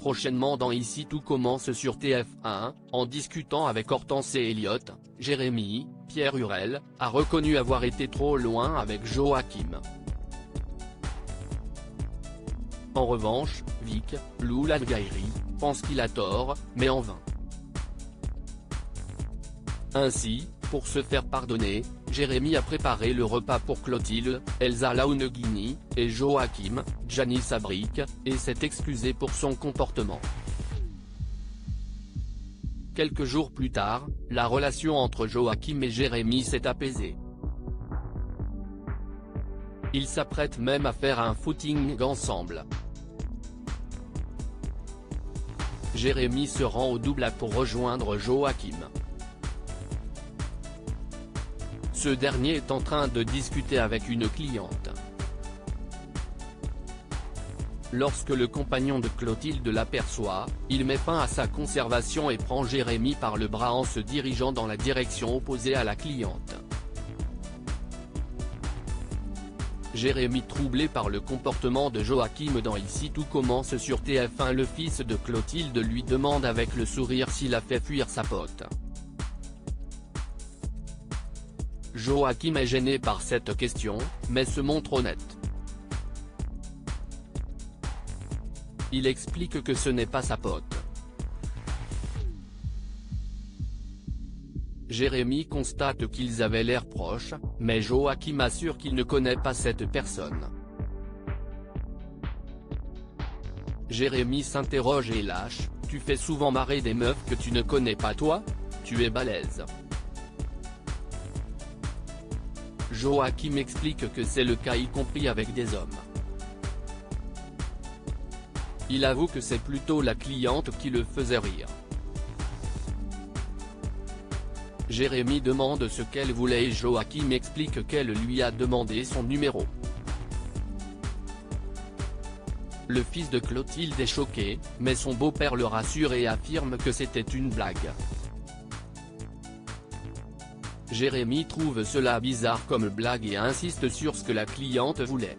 Prochainement dans Ici tout commence sur TF1, en discutant avec Hortense et Elliott, Jérémy, Pierre Hurel, a reconnu avoir été trop loin avec Joachim. En revanche, Vic, Lou Lavgaïry, pense qu'il a tort, mais en vain. Ainsi, pour se faire pardonner, Jérémy a préparé le repas pour Clotilde, Elsa Launeghini, et Joachim, Gianni Sabric, et s'est excusé pour son comportement. Quelques jours plus tard, la relation entre Joachim et Jérémy s'est apaisée. Ils s'apprêtent même à faire un footing ensemble. Jérémy se rend au Doubla pour rejoindre Joachim. Ce dernier est en train de discuter avec une cliente. Lorsque le compagnon de Clotilde l'aperçoit, il met fin à sa conversation et prend Jérémy par le bras en se dirigeant dans la direction opposée à la cliente. Jérémy, troublé par le comportement de Joachim dans Ici tout commence sur TF1, le fils de Clotilde lui demande avec le sourire s'il a fait fuir sa pote. Joachim est gêné par cette question, mais se montre honnête. Il explique que ce n'est pas sa pote. Jérémy constate qu'ils avaient l'air proches, mais Joachim assure qu'il ne connaît pas cette personne. Jérémy s'interroge et lâche: « Tu fais souvent marrer des meufs que tu ne connais pas toi ? Tu es balèze. » Joachim explique que c'est le cas y compris avec des hommes. Il avoue que c'est plutôt la cliente qui le faisait rire. Jérémy demande ce qu'elle voulait et Joachim explique qu'elle lui a demandé son numéro. Le fils de Clotilde est choqué, mais son beau-père le rassure et affirme que c'était une blague. Jérémy trouve cela bizarre comme blague et insiste sur ce que la cliente voulait.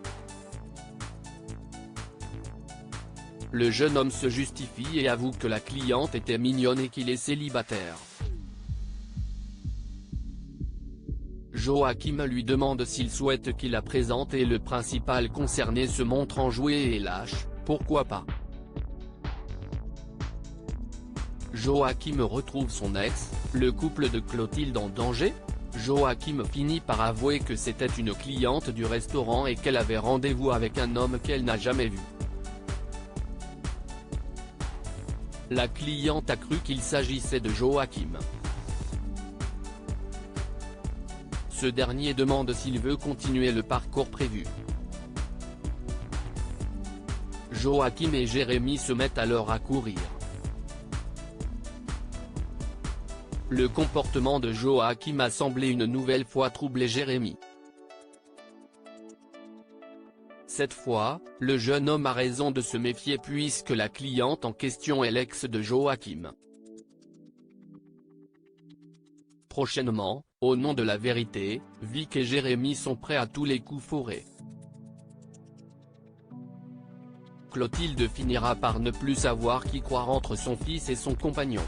Le jeune homme se justifie et avoue que la cliente était mignonne et qu'il est célibataire. Joachim lui demande s'il souhaite qu'il la présente et le principal concerné se montre enjoué et lâche: « Pourquoi pas ?» Joachim retrouve son ex, le couple de Clotilde en danger ? Joachim finit par avouer que c'était une cliente du restaurant et qu'elle avait rendez-vous avec un homme qu'elle n'a jamais vu. La cliente a cru qu'il s'agissait de Joachim. Ce dernier demande s'il veut continuer le parcours prévu. Joachim et Jérémy se mettent alors à courir. Le comportement de Joachim a semblé une nouvelle fois troubler Jérémy. Cette fois, le jeune homme a raison de se méfier puisque la cliente en question est l'ex de Joachim. Prochainement, au nom de la vérité, Vic et Jérémy sont prêts à tous les coups fourrés. Clotilde finira par ne plus savoir qui croire entre son fils et son compagnon.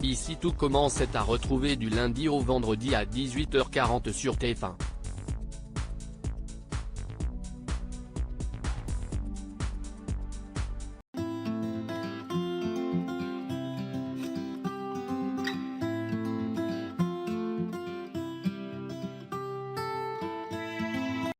Ici tout commence est à retrouver du lundi au vendredi à 18h40 sur TF1.